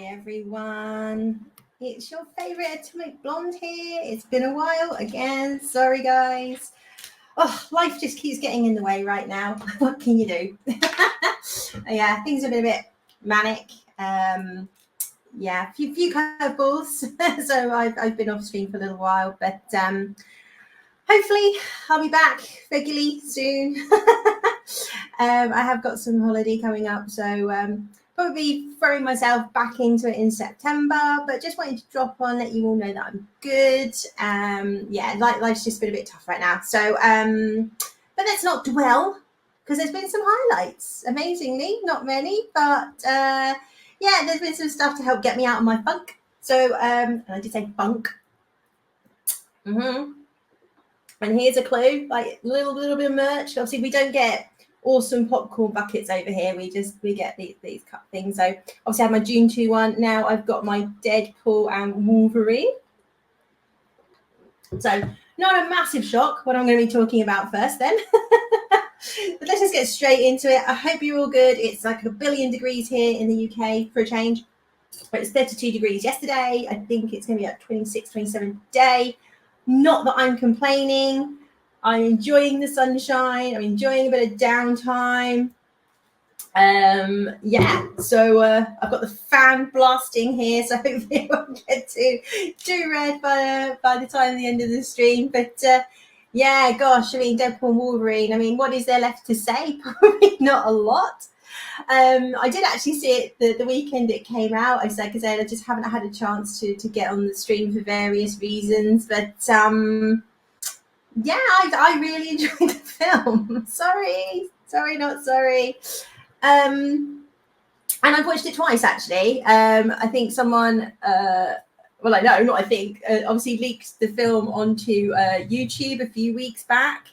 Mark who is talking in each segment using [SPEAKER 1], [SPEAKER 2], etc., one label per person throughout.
[SPEAKER 1] Hi everyone, it's your favorite Atomic Blonde here. It's been a while again. Sorry guys. Oh, life just keeps getting in the way right now. What can you do? Yeah, things have been a bit manic. Yeah, few curveballs. So I've been off stream for a little while, but hopefully I'll be back regularly soon. I have got some holiday coming up, so probably throwing myself back into it in September, but just wanted to drop on, let you all know that I'm good. Yeah, life's just been a bit tough right now. So, but let's not dwell, because there's been some highlights, amazingly, not many, but yeah, there's been some stuff to help get me out of my funk. So, and I did say funk. And here's a clue, like a little bit of merch. Obviously, we don't get awesome popcorn buckets over here. We get these cut things. So obviously I have my June 2 one. Now I've got my Deadpool and Wolverine. So not a massive shock what I'm going to be talking about first then. But let's just get straight into it. I hope you're all good. It's like 1 billion degrees here in the UK for a change. But it's 32 degrees yesterday. I think it's going to be at 26, 27 today. Not that I'm complaining. I'm enjoying the sunshine. I'm enjoying a bit of downtime. Yeah, so I've got the fan blasting here, so hopefully it won't get too red by the time of the end of the stream. But yeah, gosh, I mean, Deadpool and Wolverine. I mean, what is there left to say? Probably not a lot. I did actually see it the weekend it came out. I just haven't had a chance to get on the stream for various reasons, but yeah, I really enjoyed the film. Sorry, not sorry. And I've watched it twice actually. I think someone, obviously leaked the film onto YouTube a few weeks back,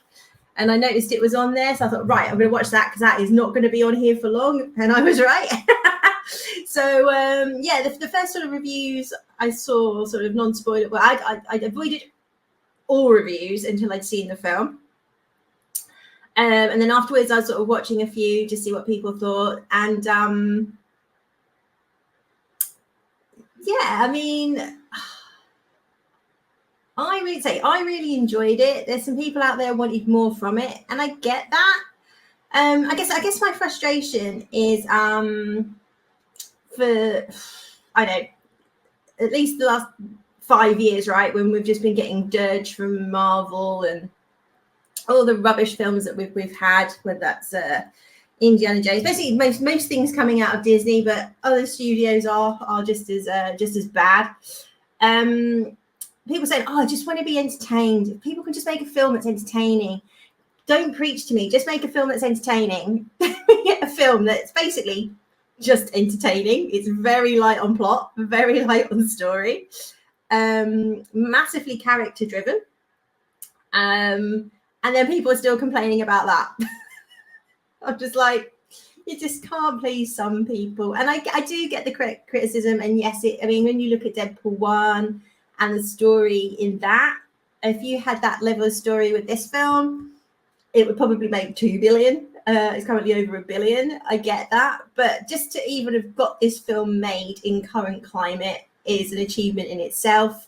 [SPEAKER 1] and I noticed it was on there, so I thought, right, I'm going to watch that because that is not going to be on here for long, and I was right. So yeah, the first sort of reviews I saw, sort of non-spoiler. Well, I avoided all reviews until I'd seen the film. And then afterwards, I was sort of watching a few to see what people thought. And yeah, I mean, I really enjoyed it. There's some people out there wanted more from it, and I get that. I guess my frustration is for, I don't know, at least the last 5 years, right, when we've just been getting dirge from Marvel and all the rubbish films that we've had, whether that's Indiana Jones, basically most things coming out of Disney, but other studios are just as bad. People saying, "Oh, I just want to be entertained." If people can just make a film that's entertaining, don't preach to me. Just make a film that's entertaining. Get a film that's basically just entertaining. It's very light on plot, very light on story, massively character driven, and then people are still complaining about that. I'm just like, you just can't please some people. And I do get the criticism, and yes, when you look at Deadpool 1 and the story in that, if you had that level of story with this film, it would probably make 2 billion. It's currently over 1 billion. I get that, but just to even have got this film made in current climate is an achievement in itself.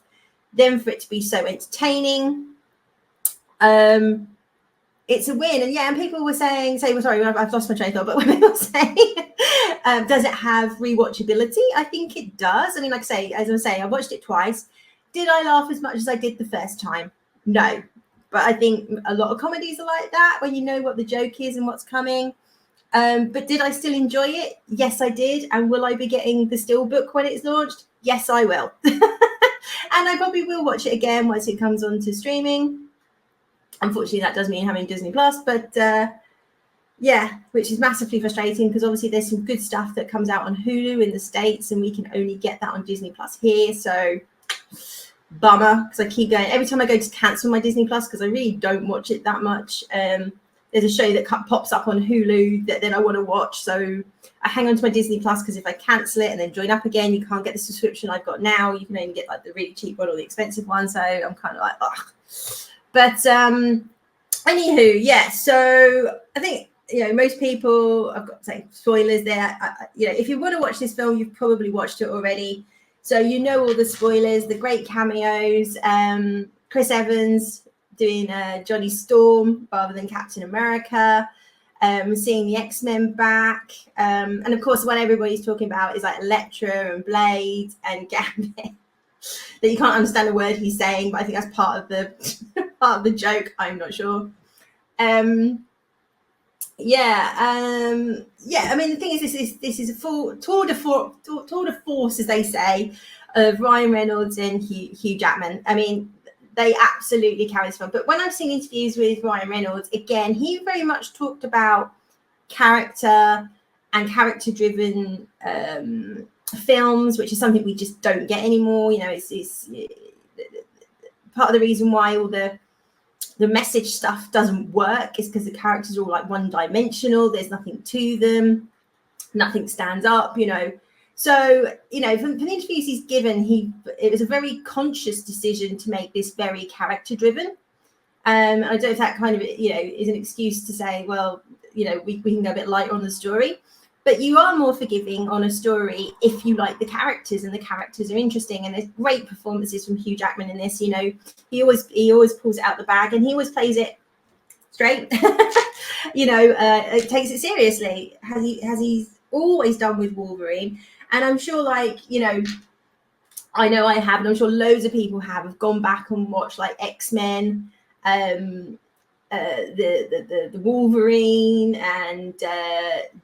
[SPEAKER 1] Then for it to be so entertaining, it's a win. And yeah, and people were saying, sorry, I've lost my train of thought, but when people say, does it have rewatchability? I think it does. I mean, like I say, as I was saying, I watched it twice. Did I laugh as much as I did the first time? No. But I think a lot of comedies are like that, when you know what the joke is and what's coming. But did I still enjoy it? Yes, I did. And will I be getting the Steelbook when it's launched? Yes, I will. And I probably will watch it again once it comes onto streaming. Unfortunately, that does mean having Disney Plus, but yeah, which is massively frustrating because obviously there's some good stuff that comes out on Hulu in the States, and we can only get that on Disney Plus here. So bummer, because I keep going every time I go to cancel my Disney Plus because I really don't watch it that much. There's a show that pops up on Hulu that then I want to watch, so I hang on to my Disney Plus because if I cancel it and then join up again, you can't get the subscription I've got now. You can only get like the really cheap one or the expensive one, so I'm kind of like, ugh. But anywho, yeah, so I think most people, I've got to say, spoilers there. If you want to watch this film, you've probably watched it already. So all the spoilers, the great cameos, Chris Evans doing Johnny Storm rather than Captain America, seeing the X-Men back. And of course, what everybody's talking about is like Elektra and Blade and Gambit. That you can't understand a word he's saying, but I think that's part of the joke. I'm not sure. I mean, the thing is, this is a full tour de force, as they say, of Ryan Reynolds and Hugh Jackman. I mean, they absolutely carry this film. But when I've seen interviews with Ryan Reynolds, again, he very much talked about character and character-driven films, which is something we just don't get anymore. It's part of the reason why all the message stuff doesn't work is because the characters are all like one-dimensional. There's nothing to them, nothing stands up. So from the interviews he's given, it was a very conscious decision to make this very character-driven. I don't know if that kind of is an excuse to say, well, we can go a bit lighter on the story. But you are more forgiving on a story if you like the characters, and the characters are interesting. And there's great performances from Hugh Jackman in this. He always pulls it out the bag, and he always plays it straight. It takes it seriously. Has he always done with Wolverine? And I'm sure, I know I have, and I'm sure loads of people have gone back and watched like X-Men, the Wolverine, and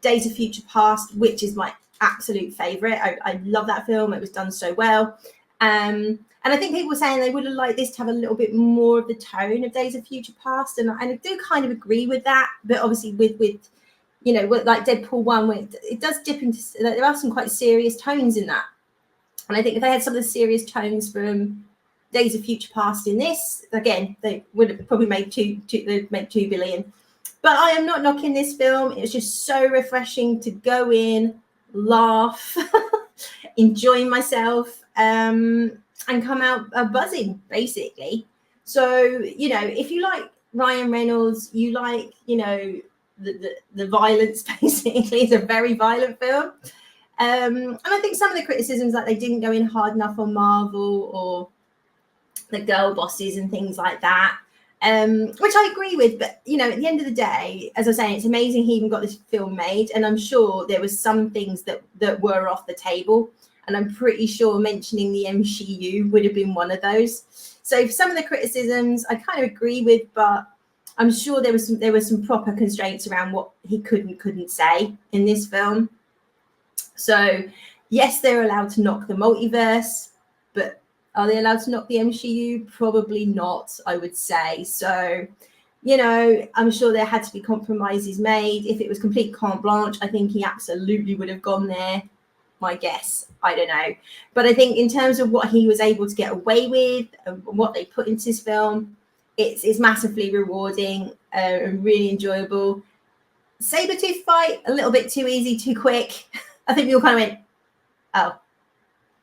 [SPEAKER 1] Days of Future Past, which is my absolute favorite. I love that film. It was done so well. And I think people were saying they would have liked this to have a little bit more of the tone of Days of Future Past, and I do kind of agree with that. But obviously with like Deadpool&wolverine, it does dip into, there are some quite serious tones in that. And I think if they had some of the serious tones from Days of Future Past in this, again, they would have probably made they'd make $2 billion. But I am not knocking this film. It was just so refreshing to go in, laugh, enjoy myself, and come out buzzing, basically. So, if you like Ryan Reynolds, you like, the violence, basically. It's a very violent film. And I think some of the criticisms, like they didn't go in hard enough on Marvel or the girl bosses and things like that, which I agree with. But, at the end of the day, as I was saying, it's amazing he even got this film made. And I'm sure there was some things that were off the table. And I'm pretty sure mentioning the MCU would have been one of those. So some of the criticisms I kind of agree with, but I'm sure there was some proper constraints around what he couldn't say in this film. So yes, they're allowed to knock the multiverse, but are they allowed to knock the MCU? Probably not, I would say. So, I'm sure there had to be compromises made. If it was complete carte blanche, I think he absolutely would have gone there. My guess, I don't know. But I think in terms of what he was able to get away with and what they put into his film, it's massively rewarding and really enjoyable. Sabretooth fight, a little bit too easy, too quick. I think we all kind of went, oh,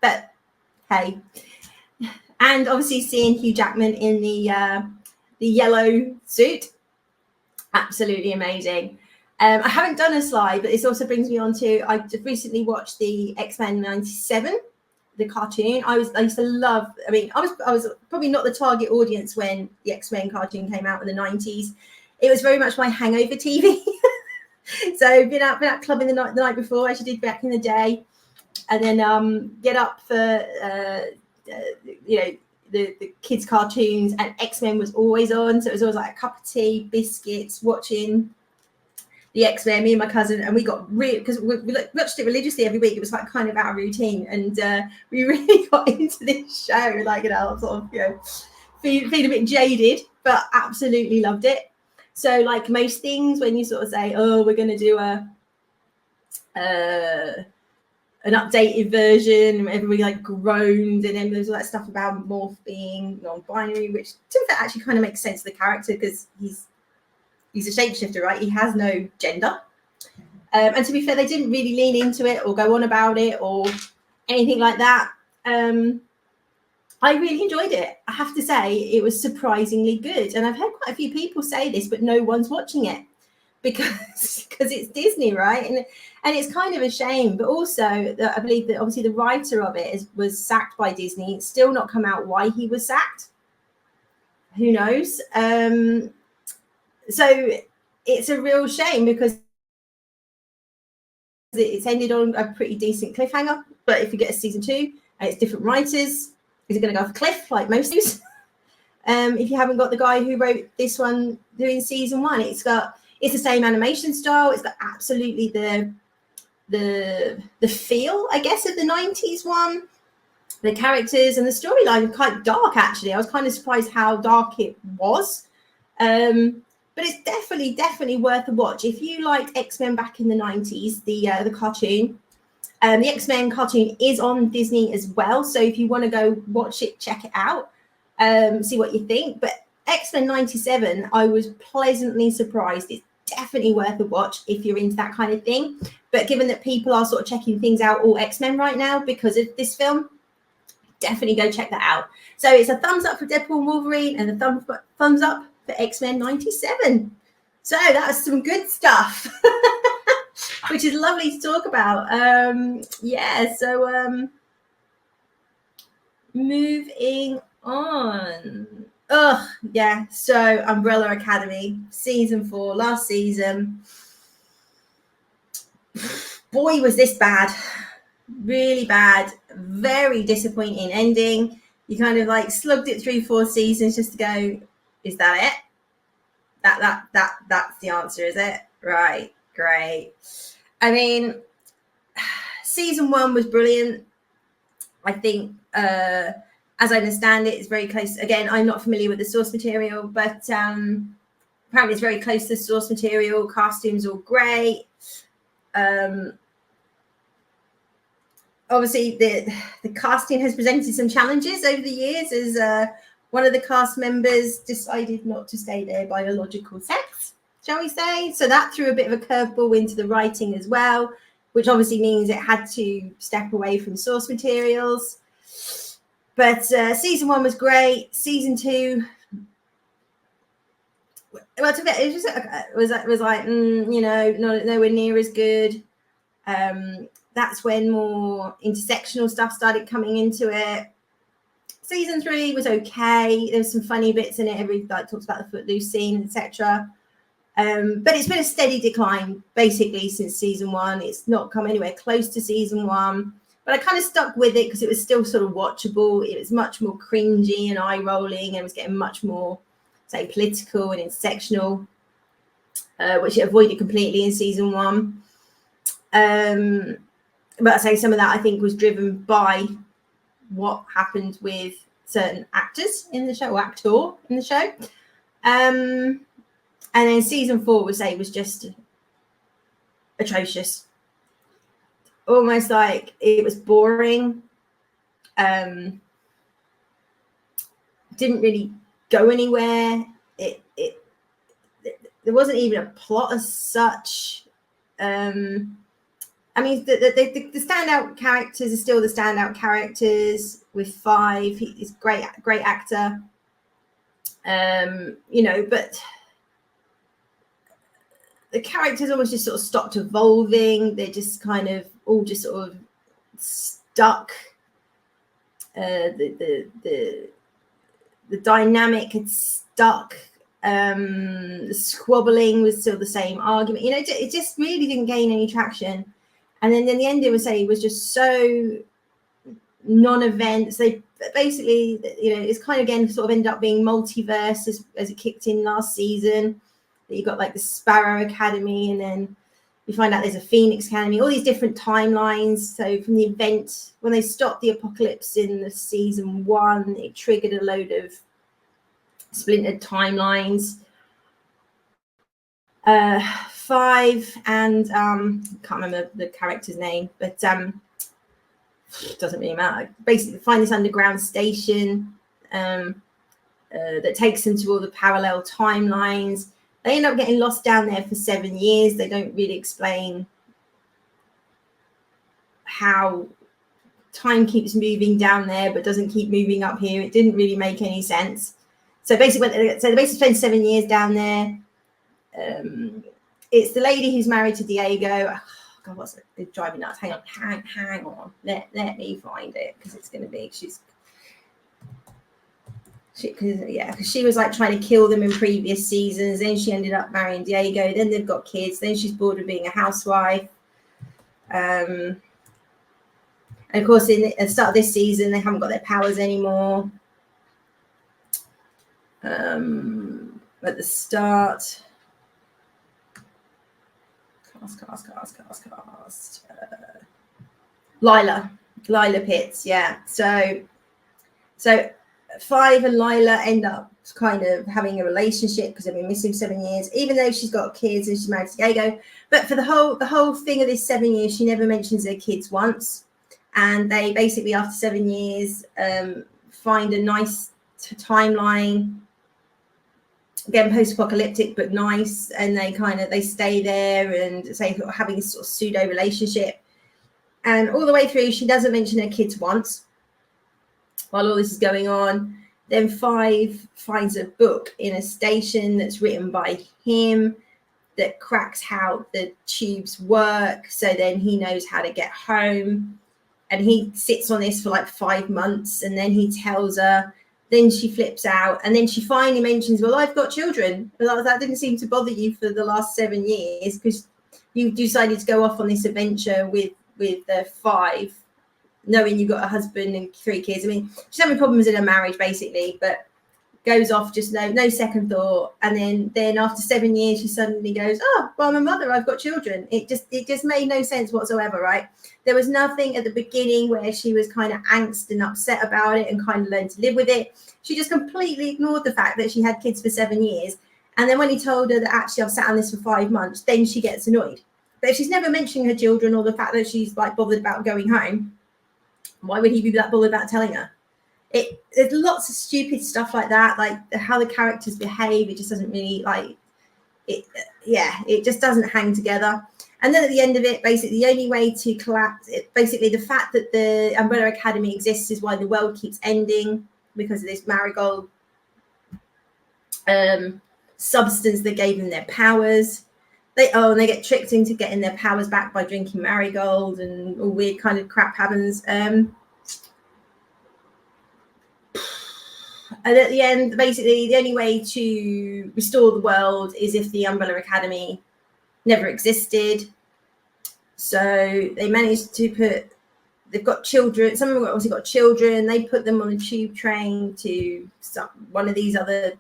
[SPEAKER 1] but hey. And obviously seeing Hugh Jackman in the yellow suit, absolutely amazing. I haven't done a slide, but this also brings me on to, I just recently watched the X-Men 97, the cartoon. I used to love, I was probably not the target audience when the X-Men cartoon came out in the 90s. It was very much my hangover TV. So been out clubbing the night before, as you did back in the day, and then get up for the kids' cartoons, and X-Men was always on. So it was always like a cup of tea, biscuits, watching the X-Men, me and my cousin, and we got real, because we watched it religiously every week. It was like kind of our routine, and we really got into this show, like, sort of, feeling a bit jaded, but absolutely loved it. So like most things, when you sort of say, oh, we're going to do an updated version, and everybody like groaned, and then there's all that stuff about Morph being non-binary, which to me that actually kind of makes sense to the character, because he's a shapeshifter, right? He has no gender. And to be fair, they didn't really lean into it or go on about it or anything like that. I really enjoyed it. I have to say, it was surprisingly good. And I've heard quite a few people say this, but no one's watching it. because it's Disney, right? And it's kind of a shame, but also I believe that obviously the writer of it was sacked by Disney. It's still not come out why he was sacked. Who knows? So it's a real shame because it's ended on a pretty decent cliffhanger. But if you get a season 2 and it's different writers, is it going to go off a cliff like most news? If you haven't got the guy who wrote this one doing season 1, it's the same animation style. It's got absolutely the feel, I guess, of the 90s one. The characters and the storyline are quite dark, actually. I was kind of surprised how dark it was. But it's definitely worth a watch. If you liked X-Men back in the 90s, the cartoon, the X-Men cartoon is on Disney as well. So if you want to go watch it, check it out, see what you think. But X-Men 97, I was pleasantly surprised. It's definitely worth a watch if you're into that kind of thing. But given that people are sort of checking things out, all X-Men right now because of this film, definitely go check that out. So it's a thumbs up for Deadpool and Wolverine and a thumbs up for X-Men 97. So that's some good stuff, which is lovely to talk about. Moving on. So Umbrella Academy, season 4, last season. Boy, was this bad. Really bad. Very disappointing ending. You kind of like slugged it through 4 seasons just to go, is that it? That's the answer, is it? Right, great. I mean, season 1 was brilliant. I think, as I understand it, it's very close. Again, I'm not familiar with the source material, but apparently it's very close to the source material. Costumes all great. Obviously, the casting has presented some challenges over the years as one of the cast members decided not to stay their biological sex, shall we say. So that threw a bit of a curveball into the writing as well, which obviously means it had to step away from source materials. But season 1 was great. Season 2, well, it was like nowhere near as good. That's when more intersectional stuff started coming into it. Season 3 was okay. There's some funny bits in it. Everybody talks about the Footloose scene, etc. But it's been a steady decline basically since season 1. It's not come anywhere close to season 1. But I kind of stuck with it because it was still sort of watchable. It was much more cringy and eye-rolling, and it was getting much more, say, political and intersectional, which it avoided completely in season 1. But I say some of that I think was driven by what happened with certain actors in the show, or actor in the show. And then season 4 was just atrocious. Almost like it was boring. Didn't really go anywhere. There wasn't even a plot as such. I mean, the standout characters are still the standout characters with 5. He's a great actor. But the characters almost just sort of stopped evolving. They're just kind of all just sort of stuck. The dynamic had stuck. The squabbling was still the same argument. It just really didn't gain any traction. And then the ending was just so non-event. So basically, it's kind of again sort of ended up being multiverse as it kicked in last season. That you got like the Sparrow Academy, and then you find out there's a Phoenix Academy, all these different timelines. So from the event, when they stopped the apocalypse in the season 1, it triggered a load of splintered timelines. 5 and can't remember the character's name, but doesn't really matter. Basically, find this underground station that takes them to all the parallel timelines. They end up getting lost down there for 7 years. They don't really explain how time keeps moving down there but doesn't keep moving up here. It didn't really make any sense. So basically, they spend 7 years down there. it's the lady who's married to Diego. Oh, God, what's it? They're driving nuts. Hang on. Let me find it, because it's going to be because she was like trying to kill them in previous seasons. Then she ended up marrying Diego. Then they've got kids. Then she's bored of being a housewife. And of course, at the start of this season, they haven't got their powers anymore. At the start, cast. Lila Pitts, yeah. So 5 and Lila end up kind of having a relationship because they've been missing 7 years, even though she's got kids and she's married to Diego. But for the whole thing of this 7 years, she never mentions her kids once. And they basically, after 7 years, find a nice timeline. Again, post-apocalyptic, but nice. And they stay there and say having this sort of pseudo relationship. And all the way through, she doesn't mention her kids once while all this is going on. Then 5 finds a book in a station that's written by him that cracks how the tubes work. So then he knows how to get home. And he sits on this for like 5 months, and then he tells her. Then she flips out, and then she finally mentions, well, I've got children. But that didn't seem to bother you for the last 7 years, because you decided to go off on this adventure with the 5, knowing you've got a husband and 3 kids. I mean, she's having problems in her marriage, basically, but goes off, just no second thought. And then after 7 years, she suddenly goes, oh, well, I'm a mother, I've got children. It just made no sense whatsoever, right? There was nothing at the beginning where she was kind of angst and upset about it and kind of learned to live with it. She just completely ignored the fact that she had kids for 7 years. And then when he told her that actually I've sat on this for 5 months, then she gets annoyed. But if she's never mentioning her children or the fact that she's like bothered about going home, why would he be that bothered about telling her? There's lots of stupid stuff like that, like how the characters behave. It just doesn't really it just doesn't hang together. And then at the end of it, basically the only way to collapse it, basically the fact that the Umbrella Academy exists is why the world keeps ending, because of this marigold substance that gave them their powers. They get tricked into getting their powers back by drinking marigold, and all weird kind of crap happens. And at the end, basically, the only way to restore the world is if the Umbrella Academy never existed. So they managed to they've got children. Some of them obviously got children. They put them on a tube train to one of these other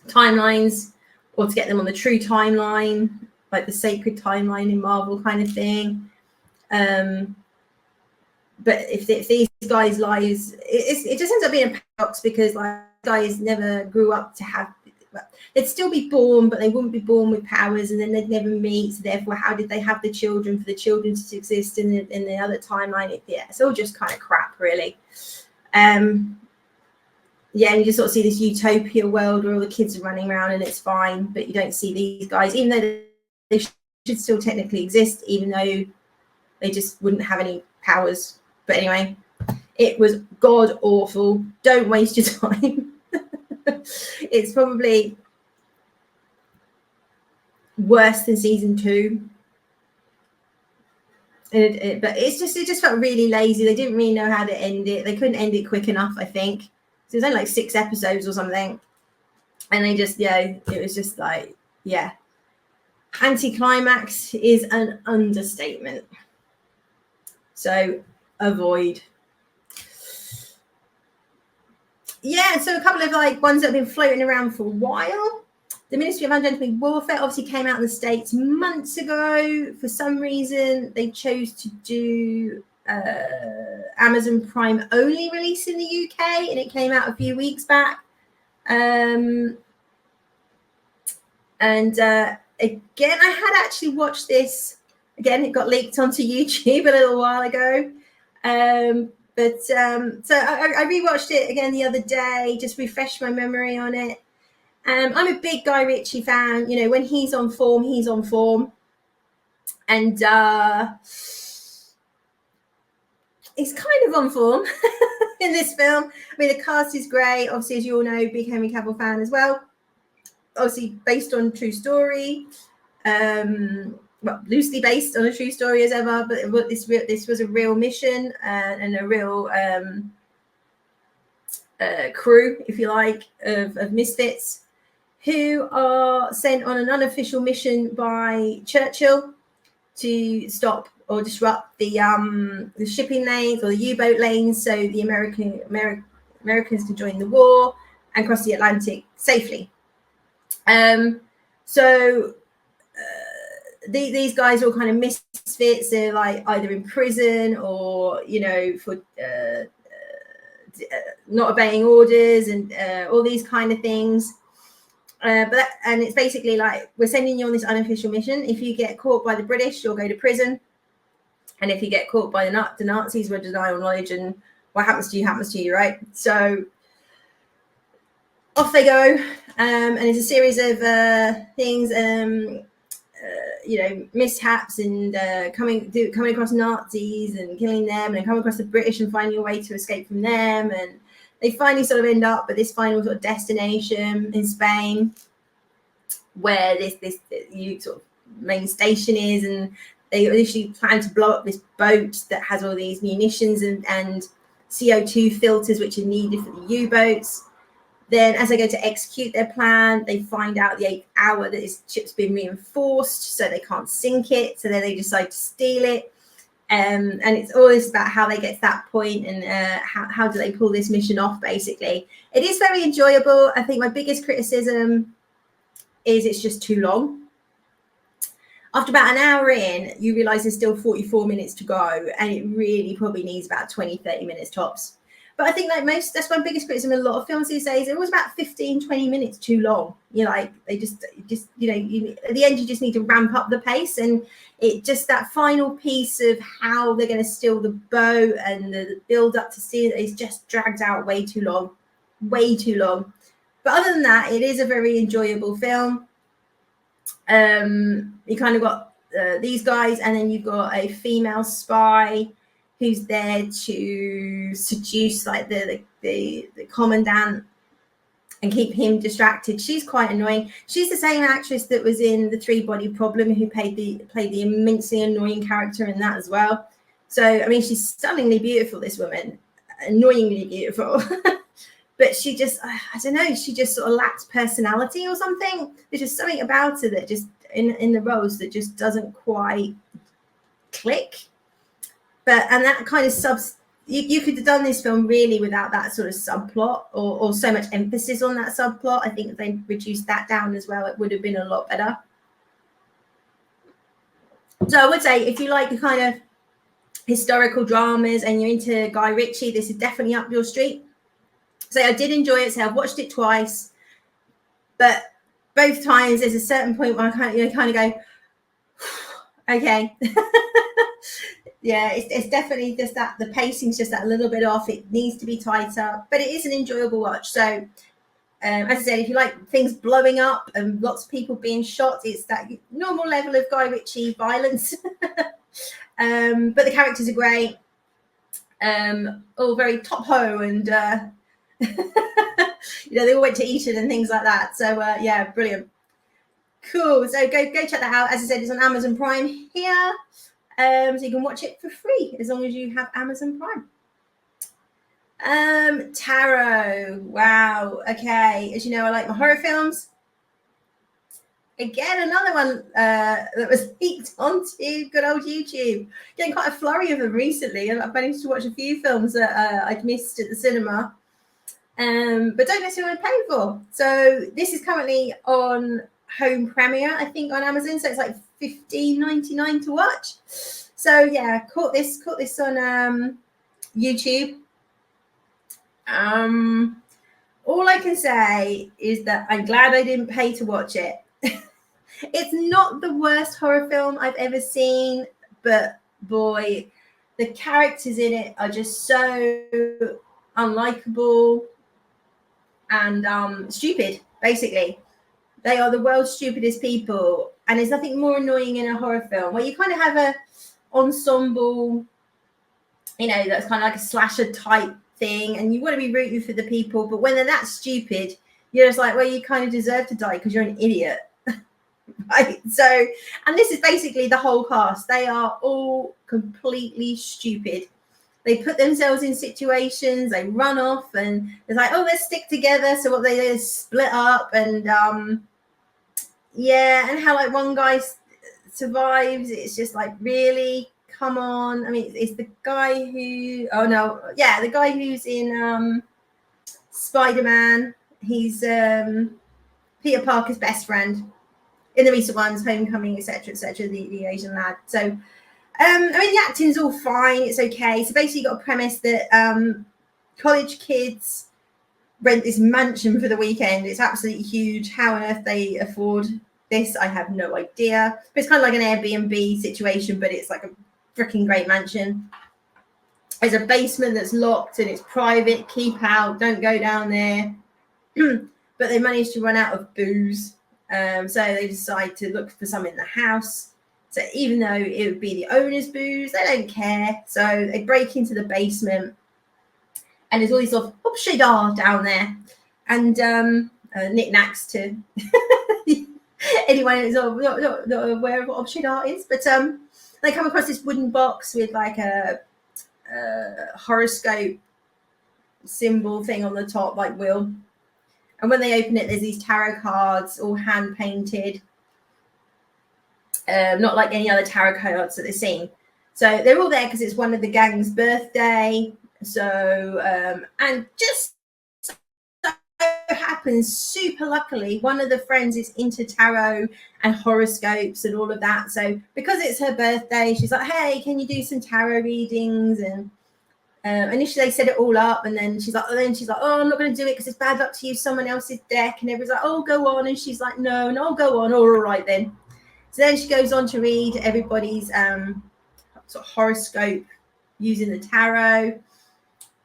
[SPEAKER 1] timelines, or to get them on the true timeline, like the sacred timeline in Marvel kind of thing. But if these guys' lives, it just ends up being a paradox, because like guys never grew up to have. They'd still be born, but they wouldn't be born with powers, and then they'd never meet. So therefore, how did they have the children for the children to exist in the other timeline? It's all just kind of crap, really. And you just sort of see this utopia world where all the kids are running around and it's fine, but you don't see these guys, even though they should still technically exist, even though they just wouldn't have any powers. But anyway, it was god awful. Don't waste your time. It's probably worse than season 2. But it just felt really lazy. They didn't really know how to end it. They couldn't end it quick enough, I think. So it was only like 6 episodes or something. And they just, it was just like, anticlimax is an understatement. So avoid. So a couple of like ones that have been floating around for a while. The Ministry of Undeadly Warfare obviously came out in the States months ago. For some reason, they chose to do Amazon Prime only release in the UK, and it came out a few weeks back. And again, I had actually watched this. Again, it got leaked onto YouTube a little while ago. So I rewatched it again the other day, just refreshed my memory on it. I'm a big Guy Ritchie fan. You know, when he's on form, he's on form. And he's kind of on form in this film. I mean, the cast is great. Obviously, as you all know, big Henry Cavill fan as well. obviously based on true story. Well, loosely based on a true story as ever, but this was a real mission and a real crew, if you like, of misfits who are sent on an unofficial mission by Churchill to stop or disrupt the shipping lanes or the U-boat lanes, so the Americans can join the war and cross the Atlantic safely. So these guys are all kind of misfits. They're like either in prison or, you know, for not obeying orders and all these kind of things. And it's basically like, we're sending you on this unofficial mission. If you get caught by the British, you'll go to prison. And if you get caught by the Nazis, we'll deny all knowledge, and what happens to you, right? So off they go. And it's a series of things, you know, mishaps and coming across Nazis and killing them, and coming across the British and finding a way to escape from them. And they finally sort of end up at this final sort of destination in Spain, where this sort of main station is, and they initially plan to blow up this boat that has all these munitions and CO2 filters which are needed for the U-boats. Then as they go to execute their plan, they find out the 8th hour that this ship's been reinforced, so they can't sink it. So then they decide to steal it. And it's all this about how they get to that point, and how do they pull this mission off, basically. It is very enjoyable. I think my biggest criticism is it's just too long. After about an hour in, you realize there's still 44 minutes to go, and it really probably needs about 20-30 minutes tops. But I think like that's my biggest criticism of a lot of films these days. It was about 15-20 minutes too long. You know, like they just you know, at the end you just need to ramp up the pace, and it just, that final piece of how they're going to steal the boat and the build up to steal is just dragged out way too long. But other than that, it is a very enjoyable film. You kind of got these guys, and then you've got a female spy who's there to seduce like the commandant and keep him distracted. She's quite annoying. She's the same actress that was in The Three Body Problem, who played the immensely annoying character in that as well. So I mean, she's stunningly beautiful, this woman, annoyingly beautiful. But she just, I don't know, she just sort of lacks personality or something. There's just something about her that just in the roles that just doesn't quite click. And that kind of you could have done this film really without that sort of subplot or so much emphasis on that subplot. I think if they reduced that down as well, it would have been a lot better. So I would say if you like the kind of historical dramas and you're into Guy Ritchie, this is definitely up your street. So I did enjoy it. So I've watched it twice, but both times there's a certain point where I kind of go, okay. Yeah, it's definitely just that the pacing's just that little bit off. It needs to be tighter, but it is an enjoyable watch. So as I said, if you like things blowing up and lots of people being shot, it's that normal level of Guy Ritchie violence. But the characters are great, all very top ho, and you know, they all went to Eton and things like that. So yeah, brilliant, cool. So go check that out. As I said, it's on Amazon Prime here. So you can watch it for free as long as you have Amazon Prime. Tarot. Wow. Okay. As you know, I like my horror films. Again, another one that was leaked onto good old YouTube. Getting quite a flurry of them recently. I've managed to watch a few films that I'd missed at the cinema, but don't necessarily pay for. So this is currently on home premiere, I think, on Amazon. So it's like $15.99 to watch. So yeah, caught this on YouTube. All I can say is that I'm glad I didn't pay to watch it. It's not the worst horror film I've ever seen, but boy, the characters in it are just so unlikable and stupid, basically. They are the world's stupidest people, and there's nothing more annoying in a horror film where you kind of have a ensemble, you know, that's kind of like a slasher type thing, and you want to be rooting for the people, but when they're that stupid, you're just like, well, you kind of deserve to die because you're an idiot. Right? So, and this is basically the whole cast. They are all completely stupid. They put themselves in situations, they run off, and it's like, oh, let's stick together. So what they do is split up, and yeah, and how like one guy survives. It's just like, really, come on. I mean, it's the guy who, oh no, yeah, the guy who's in Spider-Man. He's Peter Parker's best friend in the recent ones, Homecoming, etc., etc. The Asian lad. So I mean, the acting's all fine. It's okay. So basically, you got a premise that college kids rent this mansion for the weekend. It's absolutely huge. How on earth they afford this, I have no idea. But it's kind of like an Airbnb situation, but it's like a freaking great mansion. There's a basement that's locked and it's private. Keep out. Don't go down there. But they managed to run out of booze. So they decide to look for some in the house. So even though it would be the owner's booze, they don't care. So they break into the basement, and there's all these sort of objet d'art down there, and knickknacks to anyone who's not aware of what objet d'art is. But they come across this wooden box with like a horoscope symbol thing on the top, like wheel. And when they open it, there's these tarot cards, all hand painted. Not like any other tarot cards that they've seen. So they're all there because it's one of the gang's birthday. So, and just so happens, super luckily, one of the friends is into tarot and horoscopes and all of that. So because it's her birthday, she's like, hey, can you do some tarot readings? And initially they set it all up, and then she's like, oh, I'm not going to do it because it's bad luck to use someone else's deck. And everyone's like, oh, go on. And she's like, no, go on. All right then. So then she goes on to read everybody's sort of horoscope using the tarot.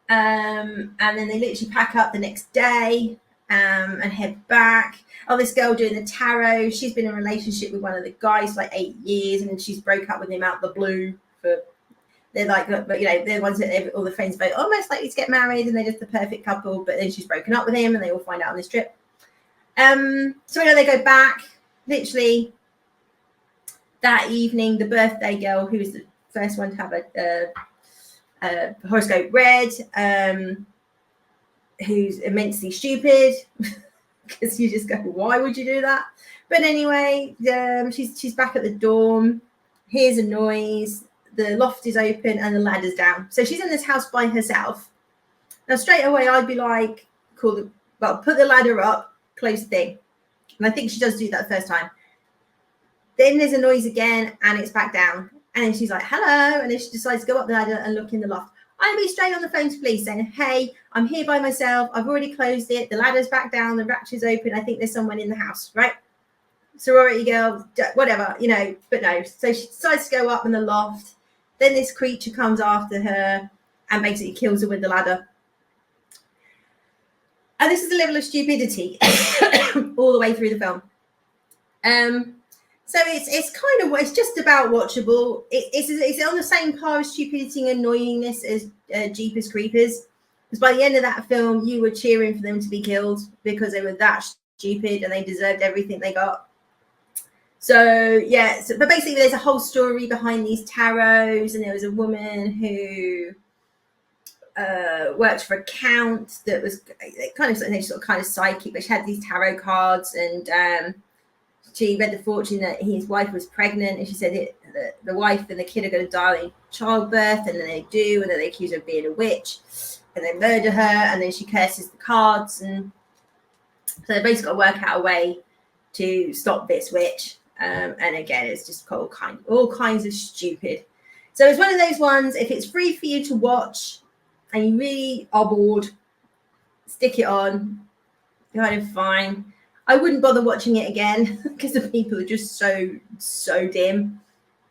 [SPEAKER 1] And then they literally pack up the next day and head back. Oh, this girl doing the tarot, she's been in a relationship with one of the guys for like 8 years, and then she's broke up with him out the blue. They're like, but you know, they're the ones that all the friends vote almost likely to get married, and they're just the perfect couple. But then she's broken up with him, and they all find out on this trip. So you know, they go back literally. That evening, the birthday girl, who was the first one to have a horoscope read, who's immensely stupid, because you just go, why would you do that? But anyway, she's back at the dorm, hears a noise, the loft is open and the ladder's down. So she's in this house by herself. Now, straight away, I'd be like, put the ladder up, close the thing. And I think she does do that the first time. Then there's a noise again, and it's back down. And then she's like, hello. And then she decides to go up the ladder and look in the loft. I'd be straight on the phone to police saying, hey, I'm here by myself. I've already closed it. The ladder's back down. The ratchet's open. I think there's someone in the house, right? Sorority girl, whatever, you know, but no. So she decides to go up in the loft. Then this creature comes after her and basically kills her with the ladder. And this is the level of stupidity all the way through the film. So it's kind of, it's just about watchable. It's on the same par of stupidity and annoyingness as Jeepers Creepers. Because by the end of that film, you were cheering for them to be killed because they were that stupid and they deserved everything they got. So yeah, but basically there's a whole story behind these tarots, and there was a woman who worked for a count that was kind of psychic, but she had these tarot cards, and she read the fortune that his wife was pregnant, and she said the wife and the kid are going to die in childbirth, and then they do, and then they accuse her of being a witch, and they murder her, and then she curses the cards, and so they basically got to work out a way to stop this witch. And again, it's just all kinds of stupid. So it's one of those ones, if it's free for you to watch and you really are bored, stick it on, kind of fine. I wouldn't bother watching it again because the people are just so dim.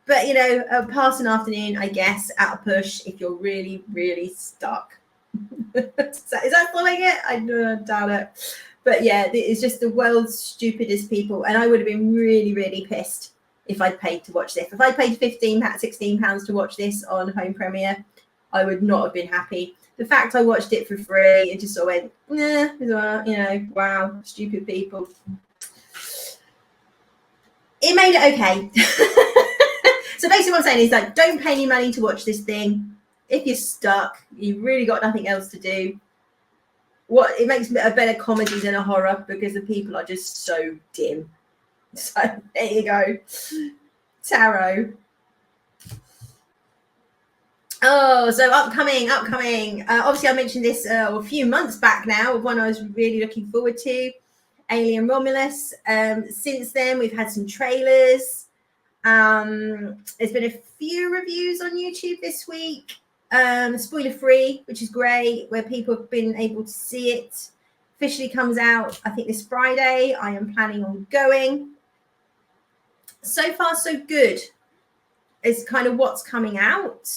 [SPEAKER 1] But, you know, pass an afternoon, I guess, at a push if you're really, really stuck. Is that following it? I doubt it. But yeah, it's just the world's stupidest people. And I would have been really, really pissed if I'd paid to watch this. If I paid £16 to watch this on home premiere, I would not have been happy. the fact I watched it for free, it just sort of went, nah, wow, stupid people. It made it okay. So basically what I'm saying is, like, don't pay any money to watch this thing. If you're stuck, you've really got nothing else to do. It makes a better comedy than a horror, because the people are just so dim. So there you go. Tarot. Oh, so upcoming. Obviously, I mentioned this a few months back now, one I was really looking forward to, Alien Romulus. Since then, we've had some trailers. There's been a few reviews on YouTube this week, spoiler free, which is great, where people have been able to see it. Officially comes out, I think, this Friday. I am planning on going. So far, so good. Is kind of what's coming out.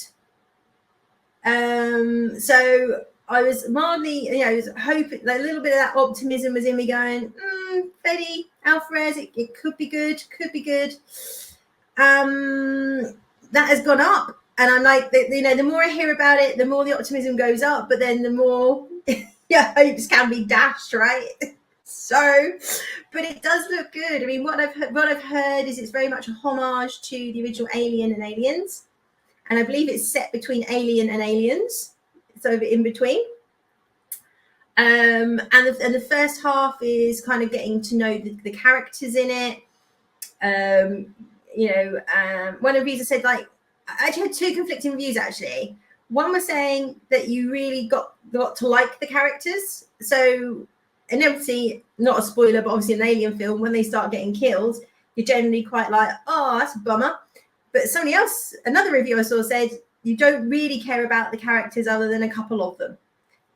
[SPEAKER 1] So I was mildly, was hoping, like, a little bit of that optimism was in me, going, Betty Alvarez, it could be good. That has gone up, and I'm like, the more I hear about it, the more the optimism goes up, but then the more your hopes can be dashed, right? So, but it does look good. I mean, what I've heard is it's very much a homage to the original Alien and Aliens, and I believe it's set between Alien and Aliens, so in between. And the first half is kind of getting to know the characters in it. One of the reviews said, like, I actually had two conflicting reviews, actually. One was saying that you really got to like the characters. So, and obviously, not a spoiler, but obviously an Alien film, when they start getting killed, you're generally quite like, oh, that's a bummer. But somebody else, another review I saw, said you don't really care about the characters other than a couple of them.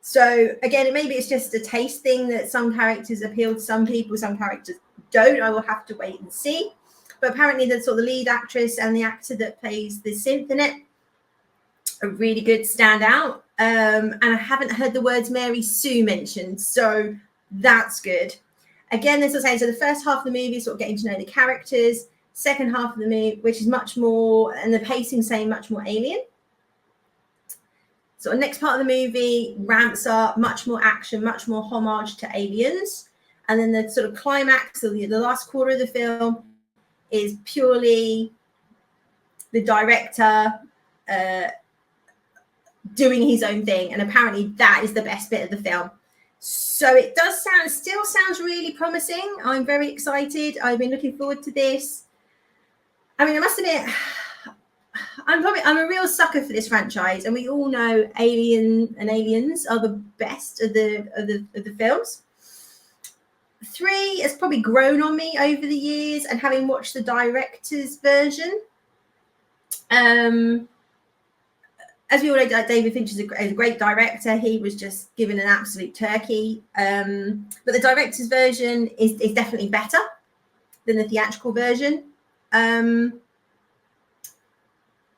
[SPEAKER 1] So again, maybe it's just a taste thing, that some characters appeal to some people, some characters don't. I will have to wait and see. But apparently the sort of lead actress and the actor that plays the synth in it are really good, stand out. And I haven't heard the words Mary Sue mentioned, so that's good. Again, this is saying, so the first half of the movie is sort of getting to know the characters. Second half of the movie, which is much more, and the pacing saying much more Alien. So the next part of the movie ramps up, much more action, much more homage to Aliens. And then the sort of climax of the last quarter of the film is purely the director doing his own thing. And apparently that is the best bit of the film. So it still sounds really promising. I'm very excited. I've been looking forward to this. I mean, I must admit, I'm a real sucker for this franchise, and we all know Alien and Aliens are the best of the films. 3 has probably grown on me over the years, and having watched the director's version, as we all know, David Fincher is a great director. He was just given an absolute turkey. But the director's version is definitely better than the theatrical version.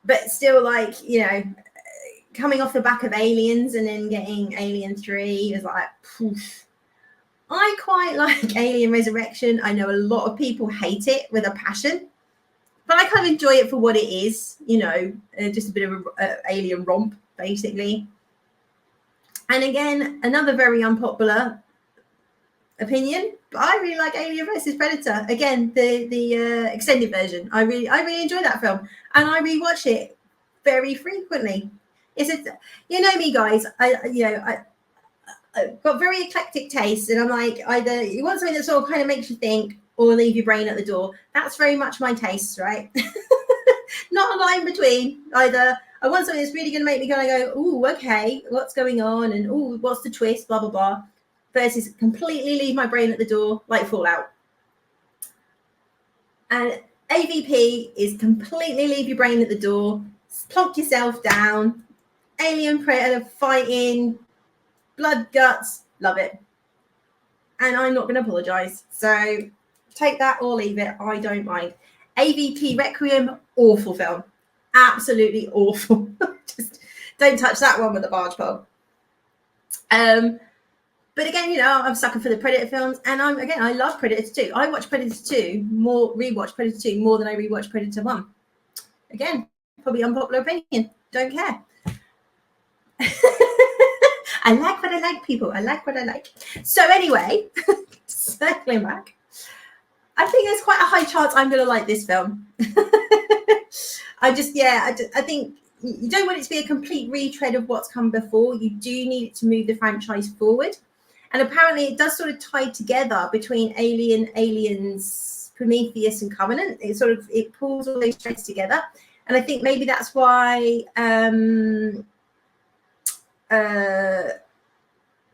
[SPEAKER 1] But still, like, coming off the back of Aliens and then getting Alien 3 is like, poof. I quite like Alien Resurrection. I know a lot of people hate it with a passion, but I kind of enjoy it for what it is, just a bit of an alien romp, basically. And again, another very unpopular opinion, but I really like Alien vs Predator. Again, the extended version. I really enjoy that film, and I rewatch it very frequently. Me, guys. I've got very eclectic tastes, and I'm like, either you want something that sort of kind of makes you think, or leave your brain at the door. That's very much my taste, right? Not a line in between. Either I want something that's really going to make me kind of go, ooh, okay, what's going on? And ooh, what's the twist? Blah, blah, blah. Versus completely leave my brain at the door, like Fallout. And AVP is completely leave your brain at the door, plonk yourself down, alien predator fighting, blood, guts, love it. And I'm not going to apologize. So take that or leave it. I don't mind. AVP Requiem, awful film. Absolutely awful. Just don't touch that one with a barge pole. But again, I'm a sucker for the Predator films, and I love Predator 2. I watch Predator 2 rewatch Predator 2 more than I rewatch Predator 1. Again, probably unpopular opinion. Don't care. I like what I like, people. I like what I like. So anyway, circling back, I think there's quite a high chance I'm going to like this film. I think you don't want it to be a complete retread of what's come before. You do need it to move the franchise forward. And apparently it does sort of tie together between Aliens, Prometheus and Covenant. It pulls all those threads together. And I think maybe that's why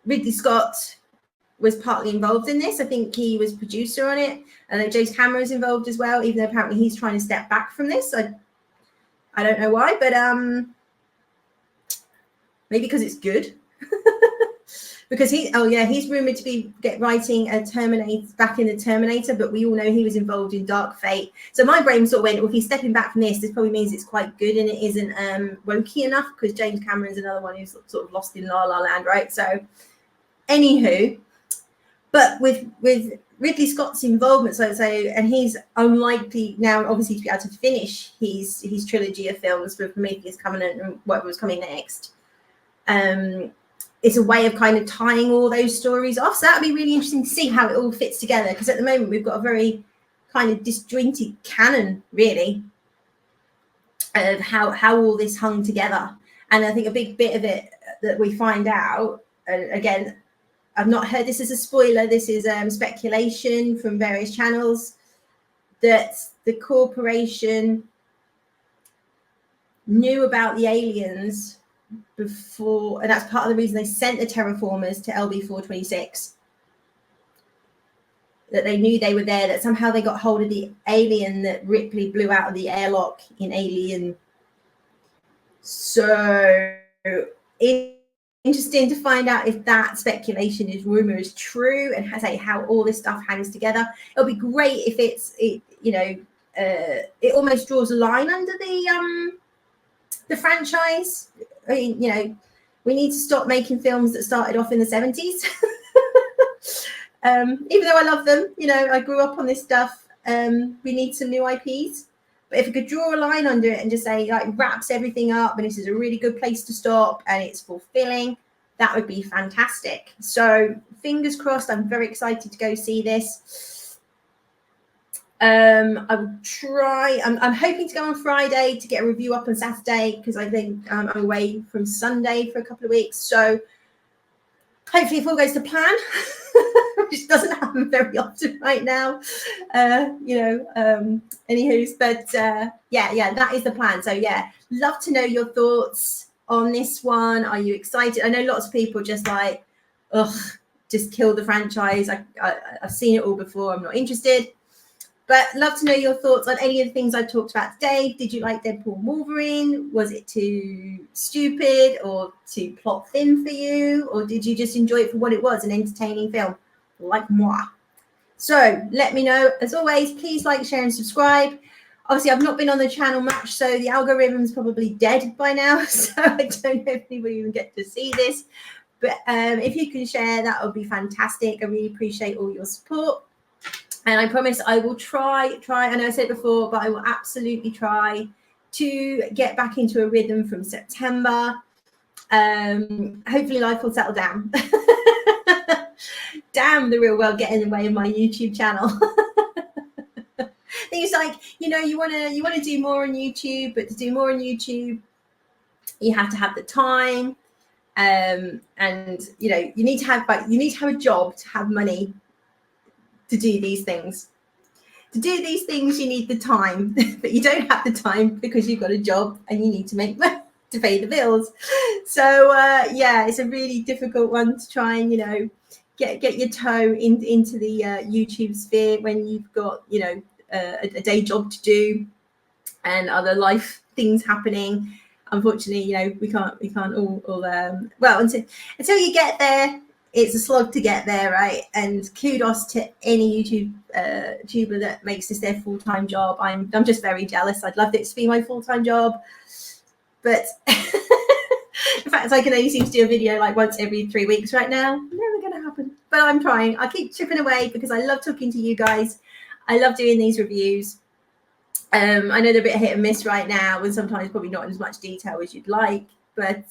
[SPEAKER 1] Ridley Scott was partly involved in this. I think he was producer on it. And then James Cameron is involved as well, even though apparently he's trying to step back from this. I don't know why, but maybe because it's good. Because he's rumored to be writing a Terminator back in the Terminator, but we all know he was involved in Dark Fate. So my brain sort of went, well, if he's stepping back from this probably means it's quite good and it isn't wokey enough, because James Cameron's another one who's sort of lost in La La Land, right? So anywho, but with Ridley Scott's involvement, and he's unlikely now obviously to be able to finish his trilogy of films for Prometheus, Covenant and whatever was coming next. It's a way of kind of tying all those stories off. So that'd be really interesting to see how it all fits together, because at the moment we've got a very kind of disjointed canon, really, of how all this hung together. And I think a big bit of it that we find out, again, I've not heard this as a spoiler, this is speculation from various channels, that the corporation knew about the aliens before, and that's part of the reason they sent the terraformers to LB-426, that they knew they were there, that somehow they got hold of the alien that Ripley blew out of the airlock in Alien. So it's interesting to find out if that speculation is rumor is true, and how all this stuff hangs together. It'll be great if it almost draws a line under the franchise. I mean, we need to stop making films that started off in the 70s. Even though I love them, I grew up on this stuff. We need some new IPs. But if we could draw a line under it and just say, wraps everything up and this is a really good place to stop and it's fulfilling, that would be fantastic. So fingers crossed, I'm very excited to go see this. I will try. I'm hoping to go on Friday to get a review up on Saturday, because I think I'm away from Sunday for a couple of weeks. So hopefully if all goes to plan, which doesn't happen very often right now, anywho's, but that is the plan. So love to know your thoughts on this one. Are you excited? I know lots of people just just kill the franchise. I've seen it all before, I'm not interested. But love to know your thoughts on any of the things I've talked about today. Did you like Deadpool and Wolverine? Was it too stupid or too plot thin for you? Or did you just enjoy it for what it was, an entertaining film like moi? So let me know. As always, please like, share and subscribe. Obviously, I've not been on the channel much, so the algorithm's probably dead by now. So I don't know if anybody even get to see this. But if you can share, that would be fantastic. I really appreciate all your support. And I promise I will try. I know I said before, but I will absolutely try to get back into a rhythm from September. Hopefully life will settle down. Damn, the real world get in the way of my YouTube channel. Things like, you want to do more on YouTube, but to do more on YouTube, you have to have the time. And you need to have a job to have money to do these things. To do these things, you need the time, but you don't have the time because you've got a job and you need to make money to pay the bills. So it's a really difficult one to try and get your toe into the YouTube sphere when you've got a day job to do and other life things happening. Unfortunately, we can't all until you get there. It's a slog to get there, right? And kudos to any YouTuber that makes this their full-time job. I'm just very jealous. I'd love it to be my full-time job, but in fact, I can only seem to do a video like once every 3 weeks right now. Never going to happen, but I'm trying. I keep chipping away because I love talking to you guys. I love doing these reviews. I know they're a bit hit and miss right now, and sometimes probably not in as much detail as you'd like, but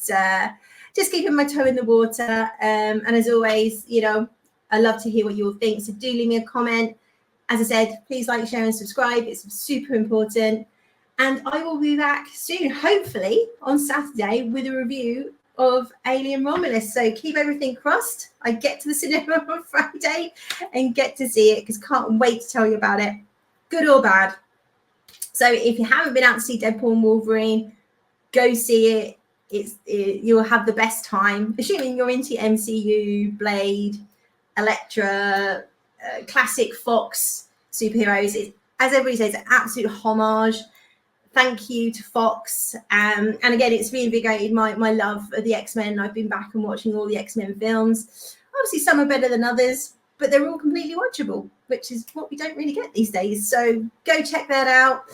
[SPEAKER 1] just keeping my toe in the water. And as always, you know, I love to hear what you all think. So do leave me a comment. As I said, please like, share, and subscribe. It's super important. And I will be back soon, hopefully on Saturday, with a review of Alien Romulus. So keep everything crossed. I get to the cinema on Friday and get to see it, because can't wait to tell you about it, good or bad. So if you haven't been out to see Deadpool and Wolverine, go see it. You'll have the best time, assuming you're into MCU, Blade, Elektra, classic Fox superheroes. As everybody says, an absolute homage. Thank you to Fox. And again, it's reinvigorated my love of the X-Men. I've been back and watching all the X-Men films. Obviously, some are better than others, but they're all completely watchable, which is what we don't really get these days. So go check that out.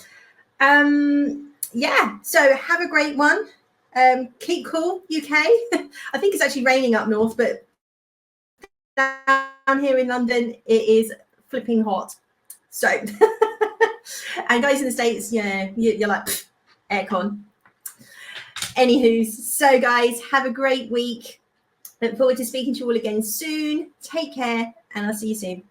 [SPEAKER 1] Yeah, so have a great one. Keep cool, UK. I think it's actually raining up north, but down here in London, it is flipping hot. So, and guys in the States, yeah, you're like, aircon. Anywho, so guys, have a great week. Look forward to speaking to you all again soon. Take care, and I'll see you soon.